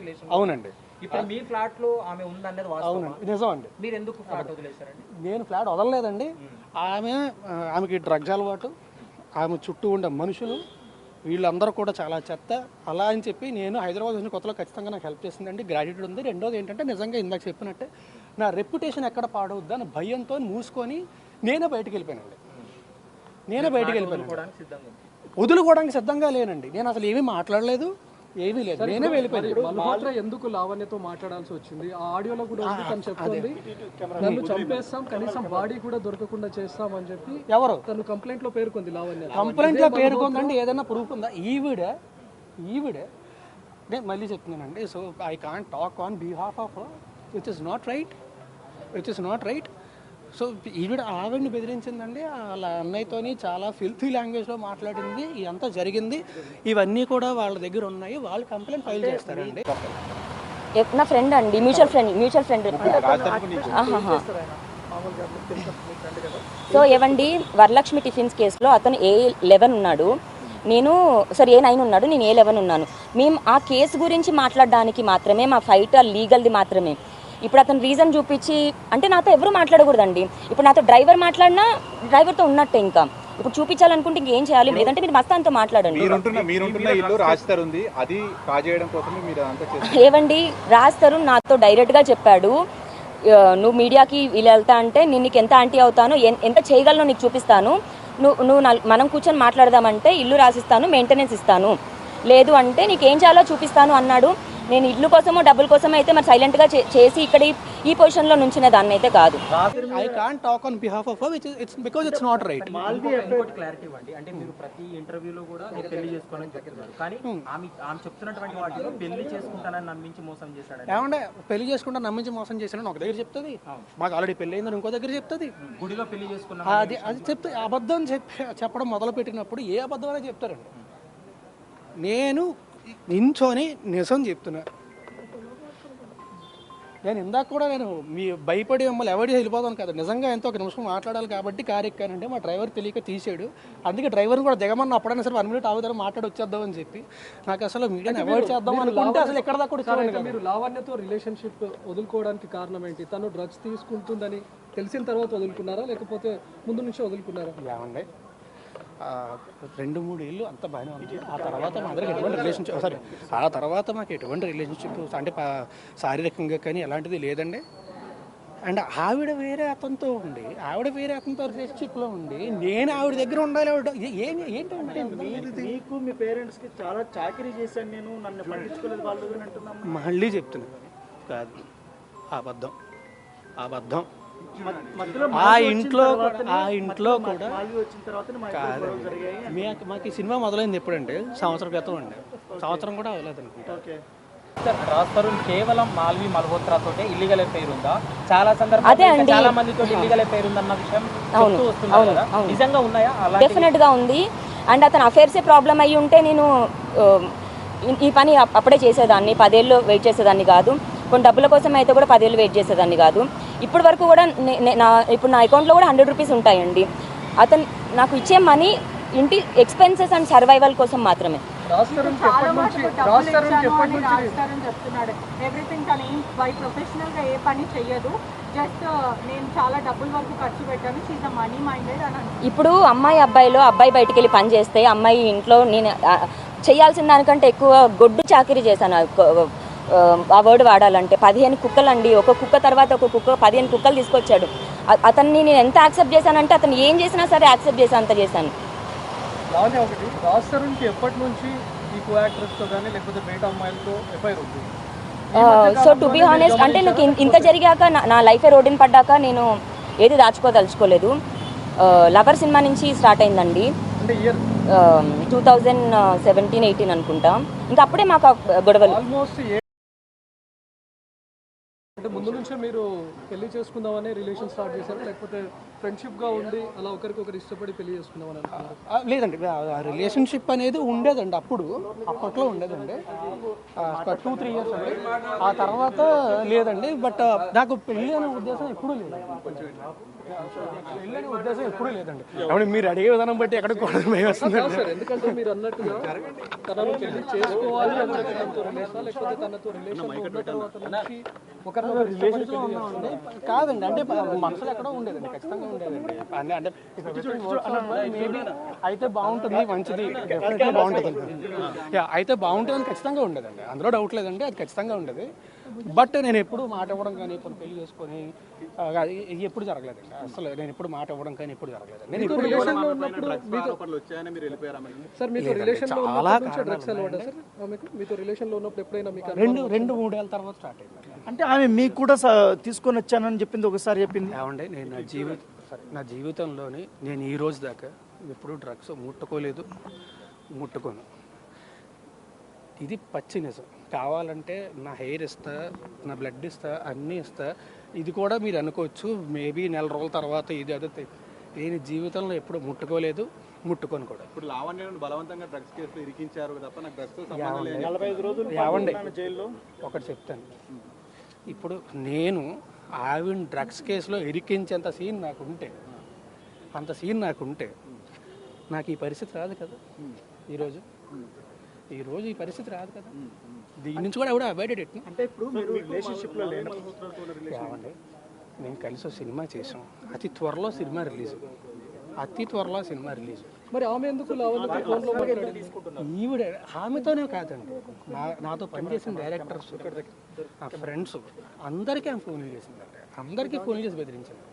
Relation. అవునండి. ఇప్పుడు మీ flat లో ఆమె ఉందనేది వాస్తవం. నిజం అండి. మీరు ఎందుకు ఫ్లాట్ వదిలేశారండి? నేను ఫ్లాట్ వదలలేదండి. ఆమెకి డ్రగ్స్ అలవాటు, ఆమె చుట్టూ ఉండే మనుషులు వీళ్ళందరూ కూడా చాలా చెత్త. అలా అని చెప్పి నేను హైదరాబాద్ వచ్చిన కొత్తలో ఖచ్చితంగా నాకు హెల్ప్ చేసిందండి, గ్రాడ్యుయేట్ ఉంది. రెండోది ఏంటంటే నిజంగా ఇందాక చెప్పినట్టే నా రెప్యుటేషన్ ఎక్కడ పాడవద్దు అని భయంతో మూసుకొని నేనే బయటకు వెళ్ళిపోయానండి. వదులుకోవడానికి సిద్ధంగా లేనండి. నేను అసలు ఏమీ మాట్లాడలేదు, ఏమీ లేదు, నేనే వెళ్ళిపోయాను. మల్హోత్రా ఎందుకు లావణ్యతో మాట్లాడాల్సి వచ్చింది? ఆ ఆడియోలో కూడా ఉంది, తను చెప్తుంది నన్ను చంపేస్తాం, కనీసం బాడీ కూడా దొరకకుండా చేస్తాం అని చెప్పి. ఎవరు? తను కంప్లైంట్ లో పేర్కొంది లావణ్య. కంప్లైంట్ లో పేర్కొందండి. ఏదైనా ప్రూఫ్ ఉందా? ఈవిడే నేను మళ్ళీ చెప్తున్నానండి. So I can't talk on behalf of which is not right. So ఆవిడని బెదిరించిందండి, వాళ్ళ అన్నయ్యతోని చాలా ఫిల్తీ లాంగ్వేజ్లో మాట్లాడింది. ఇదంతా జరిగింది. ఇవన్నీ కూడా వాళ్ళ దగ్గర ఉన్నాయి. వాళ్ళు కంప్లైంట్ ఫైల్ చేస్తారండి. నా ఫ్రెండ్ అండి, మ్యూచువల్ ఫ్రెండ్. సో ఏవండి, వరలక్ష్మి టిఫిన్స్ కేసులో అతను A11 ఉన్నాడు, A9 ఉన్నాడు, నేను A11 ఉన్నాను. మేము ఆ కేసు గురించి మాట్లాడడానికి మాత్రమే, మా ఫైట్ లీగల్ది మాత్రమే. ఇప్పుడు అతను రీజన్ చూపించి అంటే నాతో ఎవరు మాట్లాడకూడదండి. ఇప్పుడు నాతో డ్రైవర్ మాట్లాడినా డ్రైవర్తో ఉన్నట్టే. ఇంకా ఇప్పుడు చూపించాలనుకుంటే ఇంకేం చేయాలి? లేదంటే మీరు మస్తాన్తో మాట్లాడండి. ఏవండి, రాజ్ తరుణ్ నాతో డైరెక్ట్గా చెప్పాడు, నువ్వు మీడియాకి వీళ్ళు వెళ్తా అంటే నేను నీకు ఎంత ఆంటీ అవుతాను, ఎంత చేయగలను నీకు చూపిస్తాను, నువ్వు మనం కూర్చొని మాట్లాడదామంటే ఇల్లు రాసిస్తాను, మెయింటెనెన్స్ ఇస్తాను, లేదు అంటే నీకేం చేయాలో చూపిస్తాను అన్నాడు. నేను ఇల్లు కోసమో డబ్బుల కోసమో అయితే మరి సైలెంట్గా చేసి ఇక్కడ ఈ పొజిషన్లో నుంచిన దాన్ని అయితే కాదు. I can't talk on behalf of it's because it's not right. ఇంకోటి క్లారిటీ ఇవ్వండి. అంటే మీరు ప్రతి ఇంటర్వ్యూలో కూడా నేను పెళ్లి చేసుకోవాలని చెప్తున్నారు, కానీ ఆమె చెప్తున్నటువంటి వాటిలో పెళ్లి చేసుకుంటానని నమ్మించి మోసం చేశాడు. ఏమంటే పెళ్లి చేసుకుంటా నమ్మించి మోసం చేశాడని ఒక దగ్గర చెప్తుంది, మాకు ఆల్రెడీ పెళ్లి అయిందని ఇంకో దగ్గర చెప్తుంది, గుడిలో పెళ్లి చేసుకున్నా అది చెప్తే అబద్ధం చెప్పడం మొదలు పెట్టినప్పుడు ఏ అబద్ధం అనేది చెప్తారండి. నేను నించోని నిజం చెప్తున్నా. నేను ఇందాక కూడా నేను మీ భయపడి మిమ్మల్ని ఎవరి వెళ్ళిపోతాను కదా, నిజంగా ఎంతో ఒక నిమిషం మాట్లాడాలి కాబట్టి కారు ఎక్కానంటే మా డ్రైవర్ తెలియక తీసాడు. అందుకే డ్రైవర్ని కూడా దిగమన్నా అప్పుడైనా సరే 1 minute ఆగుతారు మాట్లాడి వచ్చేద్దాం అని చెప్పి. నాకు అసలు మీడియాని అవాయిడ్ చేద్దాం అనుకుంటే అసలు ఎక్కడ దాకా కూడా. మీరు లావణ్యతో రిలేషన్షిప్ వదులుకోవడానికి కారణం ఏంటి? తను డ్రగ్స్ తీసుకుంటుందని తెలిసిన తర్వాత వదులుకున్నారా, లేకపోతే ముందు నుంచి వదులుకున్నారా? ఏమండి, 2-3 ఏళ్ళు అంత బాగానే ఉంది. ఆ తర్వాత మా అందరికి ఎటువంటి రిలేషన్షిప్ అంటే శారీరకంగా కానీ ఎలాంటిది లేదండి. అండ్ ఆవిడ వేరే అతనితో రిలేషన్షిప్లో ఉండి నేను ఆవిడ దగ్గర ఉండాలి. ఏంటంటే మీకు మీ పేరెంట్స్కి చాలా చాకరీ చేశాను నేను, నన్ను పట్టించుకోలేదు వాళ్ళు అంటున్నాను. మళ్ళీ చెప్తున్నాను, కాదు, అబద్ధం. ఆ ఇంట్లో కూడా మాకు ఈ సినిమా మొదలైంది ఎప్పుడంటే సంవత్సరం క్రితం అండి. సంవత్సరం కూడా అవ్వలేదు అనుకుంటా. రాజ్ తరుణ్ కేవలం మాల్వి మల్హోత్రా తోటే ఇల్లీగల్ ఎఫైర్ ఉందా? చాలా సందర్భాల్లో చాలా మందితో ఇల్లీగల్ ఎఫైర్ ఉందన్న విషయం వస్తుంది కదా, నిజంగా ఉన్నాయా? డెఫినెట్ గా ఉంది. అండ్ అతను అఫైర్సే ప్రాబ్లం అయ్యి ఉంటే నేను ఈ పని అప్పుడే చేసేదాన్ని, 10 ఏళ్ళు వెయిట్ చేసేదాన్ని కాదు. కొన్ని డబ్బుల కోసం అయితే కూడా 10 ఏళ్ళు వెయిట్ చేసేదాన్ని కాదు. ఇప్పటి వరకు కూడా ఇప్పుడు నా అకౌంట్లో కూడా 100 రూపీస్ ఉంటాయండి. అతను నాకు ఇచ్చే మనీ ఇంటి ఎక్స్పెన్సెస్ అండ్ సర్వైవల్ కోసం మాత్రమే. ఇప్పుడు అమ్మాయి అబ్బాయి బయటికి వెళ్ళి పని చేస్తే అమ్మాయి ఇంట్లో నేను చేయాల్సిన దానికంటే ఎక్కువ గొడ్డు చాకరీ చేశాను. ఆ వర్డ్ వాడాలంటే 15 కుక్కలండి. ఒక కుక్క తర్వాత ఒక కుక్క 15 కుక్కలు తీసుకొచ్చాడు. అతన్ని నేను ఎంత యాక్సెప్ట్ చేశానంటే అతను ఏం చేసినా సరే యాక్సెప్ట్ చేసి అంత చేశాను. రాజ్ తరుణ్కి ఎప్పటి నుంచి ఈ కో యాక్ట్రెస్తో కానీ లేకపోతే బయట అమ్మాయిలతో ఎఫ్ఐఆర్ ఉంది? సో టు బి హానెస్ట్ అంటే నాకు ఇంత జరిగాక నా లైఫ్ రోడ్డుని పడ్డాక నేను ఏది దాచుకోదలుచుకోలేదు. లవర్ సినిమా నుంచి స్టార్ట్ అయిందండి, 2017-18 అనుకుంటా. ఇంకా అప్పుడే మాకు గొడవలు. అంటే ముందు నుంచే మీరు పెళ్లి చేసుకుందామని రిలేషన్ స్టార్ట్ చేశారు, లేకపోతే ఫ్రెండ్షిప్గా ఉండి అలా ఒకరికొకరు ఇష్టపడి పెళ్లి చేసుకుందామని అనుకున్నారు? లేదండి, రిలేషన్షిప్ అనేది ఉండేదండి, అప్పట్లో ఉండేదండి, 2-3 years అండి. ఆ తర్వాత లేదండి. బట్ నాకు పెళ్ళి అనే ఉద్దేశం ఎప్పుడూ లేదండి. కాబట్టి మీరు అడిగే విధానం బట్టి ఎక్కడ కూడా వస్తుంది. సార్ ఎందుకంటే మీరు అన్నట్టుగా తనను పెళ్లి చేసుకోవాలి అని చెప్పి తనతో రిలేషన్, లేకపోతే తనతో రిలేషన్ ఉన్న తర్వాత నుంచి ఒకరినొకరు ఇష్టపడి పెళ్లి చేసుకోవాలి. కాదండి, అంటే మనసులో ఎక్కడో ఉండేదండి, ఖచ్చితంగా ఉండేదండి. అంటే మేబీ అయితే బాగుంటుంది, మంచిది, డెఫినెట్గా బాగుంటుంది, అయితే బాగుంటుందని ఖచ్చితంగా ఉండేదండి, అందులో డౌట్ లేదండి, అది ఖచ్చితంగా ఉండేది. బట్ నేను ఎప్పుడు మాట ఇవ్వడం కానీ ఇప్పుడు పెళ్లి చేసుకొని ఎప్పుడు జరగలేదండి. అసలు నేను ఎప్పుడు మాట ఇవ్వడం కానీ ఎప్పుడు జరగలేదు. నేను ఇప్పుడు రిలేషన్లో ఉన్నప్పుడు సార్ మీతో రిలేషన్లో ఉన్నప్పుడు డ్రగ్స్ అలవాటా సార్ ఆమెకు? మీతో రిలేషన్లో ఉన్నప్పుడు ఎప్పుడైనా మీకు 2-3 ఏళ్ళ తర్వాత స్టార్ట్ అయింది. అంటే ఆమె మీకు కూడా తీసుకొని వచ్చానని చెప్పింది, ఒకసారి చెప్పింది. ఏమంటే నేను నా జీవితంలోని నేను ఈ రోజు దాకా ఎప్పుడు డ్రగ్స్ ముట్టుకోను. ఇది పచ్చి నిజం. కావాలంటే నా హెయిర్ ఇస్తా, నా బ్లడ్ ఇస్తా, అన్నీ ఇస్తా. ఇది కూడా మీరు అనుకోవచ్చు మేబీ నెల రోజుల తర్వాత ఇది అదే. నేను జీవితంలో ఎప్పుడు ముట్టుకోలేదు, ముట్టుకొని కూడా. ఇప్పుడు లావణ్యను బలవంతంగా డ్రగ్స్ కేసులో ఇరికించారు తప్ప నాకు డ్రగ్స్ తో సంబంధం లేదు. 45 రోజులు ఏమండి జైల్లో. ఒకటి చెప్తాను, ఇప్పుడు నేను ఆవిడ డ్రగ్స్ కేసులో ఇరికించేంత సీన్ నాకుంటే, నాకు ఈ పరిస్థితి రాదు కదా. ఈరోజు ఈ పరిస్థితి రాదు కదా. దీని నుంచి కూడా ఎవడో అవాయిడెడ్ ఎట్లా. అంటే ఇప్పుడు మీరు రిలేషన్షిప్లో లేదు. ఏమండి, మేము కలిసి సినిమా చేసాం, అతి త్వరలో సినిమా రిలీజ్. మరి ఆమె ఎందుకు ఈవిడ ఆమెతోనే కాదండి, నాతో పనిచేసిన డైరెక్టర్స్, నా ఫ్రెండ్స్ అందరికీ ఆమె ఫోన్లు చేసిందండి, అందరికీ ఫోన్ చేసి బెదిరించింది.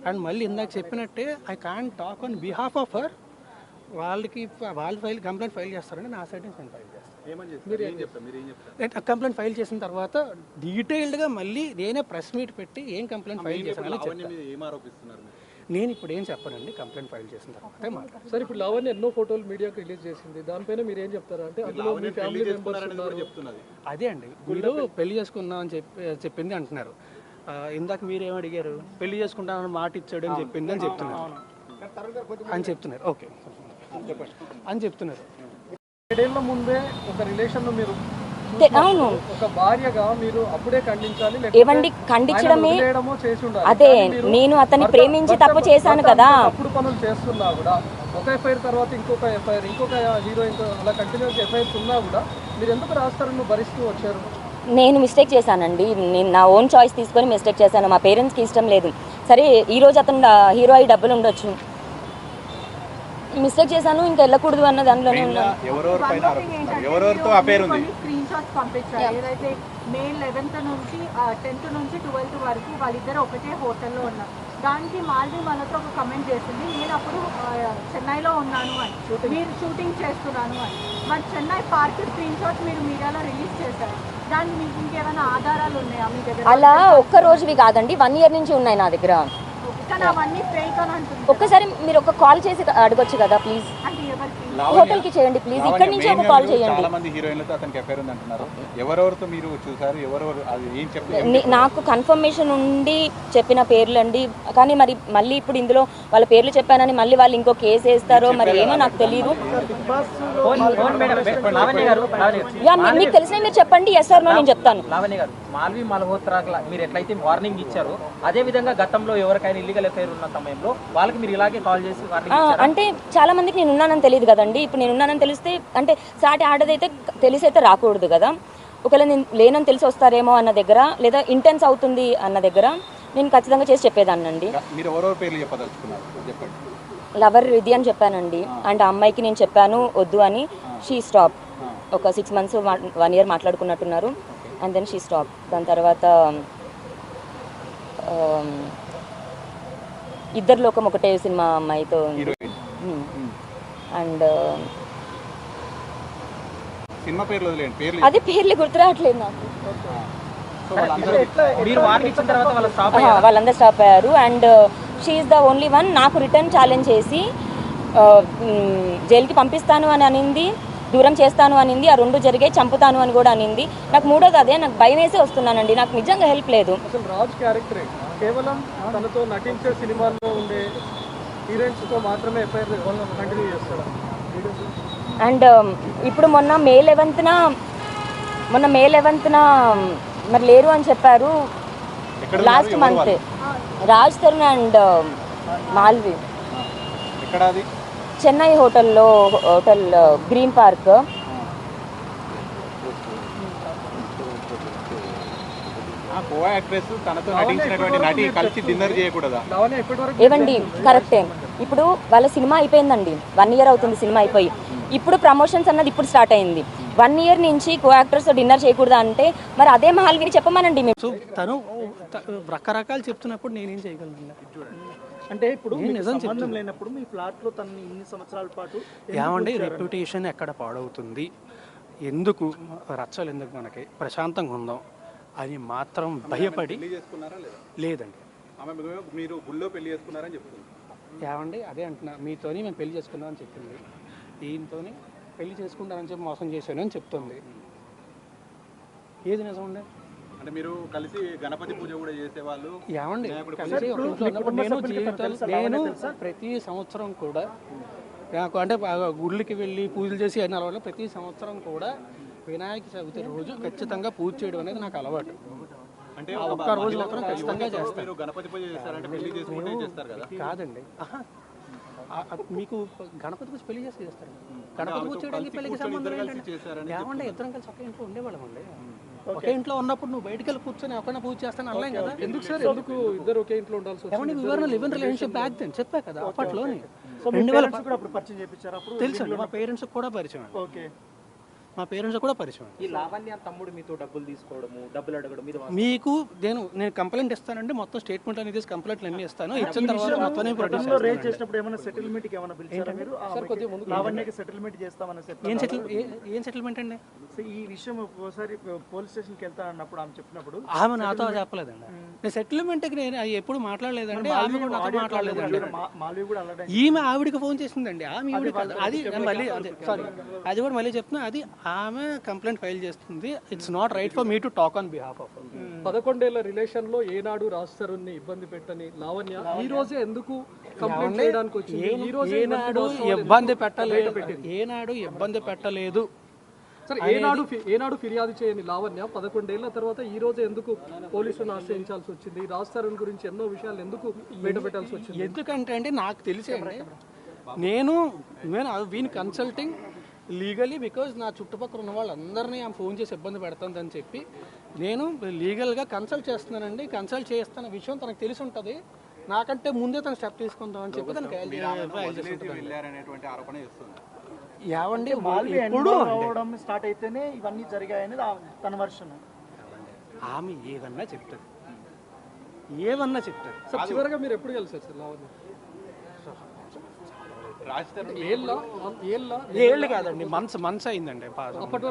అండ్ మళ్ళీ ఇందాక చెప్పినట్టే I can't talk on behalf of her. వాళ్ళు కంప్లైంట్ ఫైల్ చేస్తారండి, నా సైడ్ నుంచి నేను ఫైల్ చేస్తాను. కంప్లైంట్ ఫైల్ చేసిన తర్వాత డీటెయిల్డ్గా మళ్ళీ నేనే ప్రెస్ మీట్ పెట్టి ఏం కంప్లైంట్ ఫైల్ చేశాను నేను ఇప్పుడు ఏం చెప్పనండి. కంప్లైంట్ ఫైల్ చేసిన తర్వాత మాట్లాడతాను. సార్ ఇప్పుడు లావణ్య ఎన్నో ఫోటోలు మీడియాకి రిలీజ్ చేసింది, దానిపైన మీరు ఏం చెప్తారా? అంటే అందులో మీ ఫ్యామిలీ మెంబర్స్ ఉన్నారు. అదే అండి, మీరు పెళ్లి చేసుకున్నాం అని చెప్పింది అంటున్నారు. ఇందాక మీరేం అడిగారు? పెళ్లి చేసుకుంటానని మాట ఇచ్చాడు అని చెప్పింది అని చెప్తున్నారు. ఓకే అని చెప్తున్నారు. 7 ఏళ్ల ముందే ఒక రిలేషన్ మీరు అవును, ఒక భార్యగా మీరు అప్పుడే ఖండించాలి. ఏవండి, ఖండించడమే అదే. నేను అతన్ని ప్రేమించి తప్పు చేశాను కదా. తప్పుడు పనులు చేస్తున్నా కూడా ఒక ఎఫ్ఐఆర్ తర్వాత ఇంకొక ఎఫ్ఐఆర్, ఇంకొక హీరోయిన్ అలా కంటిన్యూస్ ఎఫ్ఐఆర్స్ ఉన్నా కూడా మీరు ఎందుకు రాస్తారని భరిస్తూ వచ్చారు? నేను మిస్టేక్ చేశానండి, నేను నా ఓన్ చాయిస్ తీసుకొని మిస్టేక్ చేశాను. మా పేరెంట్స్కి ఇష్టం లేదు. సరే ఈరోజు అతను హీరో అయ్యి డబ్బులు ఉండొచ్చు, మిస్టేక్ చేశాను, ఇంకా వెళ్ళకూడదు అన్న దాంట్లోనే ఉన్నాను. ఎవరెవరితో అఫైర్ ఉంది? స్క్రీన్ షాట్స్ పంపించారు. ఏదైతే మే 11th నుంచి 10th నుంచి 12th వరకు వాళ్ళిద్దరు ఒకటే హోటల్లో ఉన్నారు. దానికి మాల్వి మనతో ఒక కమెంట్ చేసింది, నేను అప్పుడు చెన్నైలో ఉన్నాను అని, మీరు షూటింగ్ చేస్తున్నాను అని. మరి చెన్నై పార్క్ స్క్రీన్ షాట్స్ మీరు మీడియాలో రిలీజ్ చేశారు. దానికి మీకు ఇంకేమైనా ఆధారాలు ఉన్నాయా మీ దగ్గర? అలా ఒక్క రోజువి కాదండి, 1 year నుంచి ఉన్నాయి నా దగ్గర. అవన్నీ ఫేక్ అని అంటుంది. ఒక్కసారి మీరు ఒక కాల్ చేసి అడగొచ్చు కదా ప్లీజ్. అంటే ఎవరికి? హోటల్ కి చేయండి ప్లీజ్, ఇక్కడ నుంచి ఒక కాల్ చేయండి. చాలా మంది హీరోయిన్లతో అతనికి అఫైర్ ఉంది అంటున్నారు. ఎవరెవరితో మీరు చూసారు? ఎవరెవరు అది ఏం చెప్పారు? నాకు కన్ఫర్మేషన్ ఉండి చెప్పిన పేర్లు అండి, కానీ మరి మళ్ళీ ఇప్పుడు ఇందులో వాళ్ళ పేర్లు చెప్పానని మళ్ళీ వాళ్ళు ఇంకో కేసు వేస్తారో మరి ఏమో నాకు తెలియదు. మీకు తెలిసిన మీరు చెప్పండి, ఎస్ ఆర్ నో నేను చెప్తాను. లావణ్య గారు, మాల్వి మల్హోత్రాకి మీరు ఎట్లయితే వార్నింగ్ ఇచ్చారో అదే విధంగా గతంలో ఎవరికైనా ఇల్లీగల్ ఎఫైర్ ఉన్న సమయంలో వాళ్ళకి మీరు ఇలాగే కాల్ చేసి అంటే చాలా మందికి నేను ఉన్నానని తెలియదు కదండి. ఇప్పుడు నేను ఉన్నానని తెలిస్తే అంటే సాటి ఆడదైతే తెలిసైతే రాకూడదు కదా. ఒకవేళ నేను లేనని తెలిసి వస్తారేమో అన్న దగ్గర, లేదా ఇంటెన్స్ అవుతుంది అన్న దగ్గర నేను ఖచ్చితంగా చేసి చెప్పేదాన్నండి. లవర్ ఇది అని చెప్పానండి. అండ్ ఆ అమ్మాయికి నేను చెప్పాను వద్దు అని. She stop. ఒక 6 months 1 year మాట్లాడుకున్నట్టున్నారు. And then she stop. దాని తర్వాత ఇద్దరు లోకం ఒకటే సినిమా అమ్మాయితో. అండ్ అదే పేర్లు గుర్తు రావట్లేదు నాకు. వాళ్ళందరూ స్టాప్ అయ్యారు. And she is the only one నాకు రిటర్న్ ఛాలెంజ్ చేసి జైలుకి పంపిస్తాను అని అనింది. దూరం చేస్తాను అనింది, ఆ 2 జరిగాయి, చంపుతాను అని కూడా అనింది. నాకు మూడోది అదే, నాకు భయం వేసే వస్తున్నానండి, నాకు నిజంగా హెల్ప్ లేదు. అసలు రాజ్ క్యారెక్టరే కేవలం తనతో నటించే సినిమాల్లో ఉండే హీరోయిన్స్తో మాత్రమే ఎఫ్ఐఆర్ కంటిన్యూ చేస్తాడు. అండ్ ఇప్పుడు మొన్న మే 11న మరి లేరు అని చెప్పారు. Last month Raj Tarun and Malvi ఎక్కడ అది? Chennai hotel green park. Co actress తనతో నటించినటువంటి నటి కలిసి డిన్నర్ చేయకూడదా? ఏవండి కరెక్టే, ఇప్పుడు వాళ్ళ సినిమా అయిపోయిందండి, 1 year అవుతుంది సినిమా అయిపోయి. ఇప్పుడు ప్రమోషన్స్ అన్నది ఇప్పుడు స్టార్ట్ అయింది. 1 year నుంచి కో యాక్టర్స్తో డిన్నర్ చేయకూడదా అంటే మరి అదే మాల్విని చెప్పమనండి మేము. సో తను రకరకాలు చెప్తున్నప్పుడు నేనేం చేయగలను? అంటే ఇప్పుడు సంబంధం లేనప్పుడు మీ ఫ్లాట్ లో తనని ఇన్ని సంవత్సరాల పాటు ఏమండి రెప్యుటేషన్ ఎక్కడ పాడవుతుంది, ఎందుకు రచ్చలు, ఎందుకు మనకి ప్రశాంతంగా ఉందాం అని మాత్రం భయపడి లేదండి. ఆమె మీరు గుళ్ళో పెళ్లి చేసుకున్నారని చెప్తుంది. ఏమండి అదే అంటున్నా, మీతోని మేము పెళ్లి చేసుకున్నాం అని చెప్పింది, ఈయనతోని పెళ్లి చేసుకుంటానని చెప్పి మోసం చేశాను అని చెప్తుంది. ఏది నిజం అండి? అంటే మీరు కలిసి గణపతి పూజ కూడా చేసేవాళ్ళు. ఏమండి కలిసి ఒక ఇంట్లో ఉన్నప్పుడు నేను ప్రతి సంవత్సరం కూడా నాకు అంటే గుళ్ళకి వెళ్ళి పూజలు చేసి అయిన అలవాటు, ప్రతి సంవత్సరం కూడా వినాయక చవితి రోజు ఖచ్చితంగా పూజ చేయడం అనేది నాకు అలవాటు. అంటే ఒక్క రోజు మాత్రం ఖచ్చితంగా చేస్తాను. గణపతి పూజ చేస్తారంటే పెళ్లి చేసుకుంటే చేస్తారు కదా? కాదండి, మీకు గణపతి పూజ పెళ్లి చేస్తారు. గణపతి పూజ చేయడానికి పెళ్లికి సంబంధం ఏంటంటే ఏమంటే ఇద్దరం కలిసి ఒకే ఇంట్లో ఉండేవాళ్ళం అండి. ఒకే ఇంట్లో ఉన్నప్పుడు నువ్వు బయటకు వెళ్ళి కూర్చొని ఒకరిని పూజ చేస్తాను అనలేం కదా. ఎందుకు సార్, ఎందుకు ఇద్దరు ఒకే ఇంట్లో ఉండాల్సి వచ్చింది? ఏమంటే వివరణ live in relationship back then చెప్పా కదా అప్పట్లోని. అప్పుడు పరిచయం చేయించారు. అప్పుడు తెలుసు మా పేరెంట్స్ కూడా పరిచయం. ఓకే, మా పేరెంట్స్ కూడా పరిచయం. ఈ లావణ్య తమ్ముడు మీతో డబ్బులు తీసుకోవడము, డబ్బులు అడగడం మీద మీకు నేను కంప్లైంట్ ఇస్తానండి, మొత్తం స్టేట్మెంట్ అనేది కంప్లైంట్లు అన్ని ఇస్తాను. ఇచ్చిన తర్వాత మొత్తం ప్రొడ్యూస్ రేజ్ చేసినప్పుడు ఏమైనా సెటిల్మెంట్ కి ఏమైనా పిలిచారా మీరు? లావణ్యకి సెటిల్మెంట్ చేస్తామని చెప్పి ఏం సెటిల్మెంట్ అండి? ఈ విషయం ఒకసారి పోలీస్ స్టేషన్కి వెళ్తా అన్నప్పుడు ఆమె చెప్పినప్పుడు ఆమె నాతో చెప్పలేదండి. నేను సెటిల్మెంట్కి నేను ఎప్పుడు మాట్లాడలేదండి, ఆమె కూడా నాతో మాట్లాడలేదండి. మాల్వి కూడా అలాగే ఈమె ఆవిడకి ఫోన్ చేసిందండి, ఆమె ఈవిడ కాదు. అది మళ్ళీ అదే సారీ అది కూడా మళ్ళీ చెప్తున్నా, అది ఆమె కంప్లైంట్ ఫైల్ చేస్తుంది. It's not right for me to talk on behalf of. 11 ఏళ్ల రిలేషన్ లో ఏనాడు రాజ్ తరుణ్ని ఇబ్బంది పెట్టని లావణ్య ఈ రోజే ఎందుకు కంప్లైంట్ చేయడానికి వచ్చింది? ఈ రోజు ఏనాడు ఇబ్బంది పెట్టలేదు. సరే, ఏనాడు ఫిర్యాదు చేయని లావణ్య 11 ఏళ్ల తర్వాత ఈ రోజు ఎందుకు పోలీసులను ఆశ్రయించాల్సి వచ్చింది? రాజ్ తరుణ్ గురించి ఎన్నో విషయాలు ఎందుకు బయట పెట్టాల్సి వచ్చింది? ఎందుకంటే అండి నాకు తెలిసి నేను వీని కన్సల్టింగ్ లీగలీ బికాజ్ నా చుట్టుపక్కల ఉన్న వాళ్ళందరినీ ఆమె ఫోన్ చేసి ఇబ్బంది పెడుతుందని చెప్పి నేను లీగల్గా కన్సల్ట్ చేస్తున్నానండి. కన్సల్ట్ చేస్తున్న విషయం తనకు తెలిసి ఉంటుంది, నాకంటే ముందే తను స్టెప్ తీసుకుందామని చెప్పి తనకి వెళ్ళారనేటువంటి ఆరోపణ చేస్తుంది. ఏవండి ఇప్పుడు స్టార్ట్ అయితేనే ఇవన్నీ జరిగాయని తన వర్షన్. ఆమె ఏదన్నా చెప్తుంది. సార్ చివరిగా మీరు ఎప్పుడు కలిసారు సార్ లావణ్య? రాజ్ తరుణ్ ఏళ్ళ ఏళ్ళు కాదండి, మంత్స్ అయిందండి. అప్పటి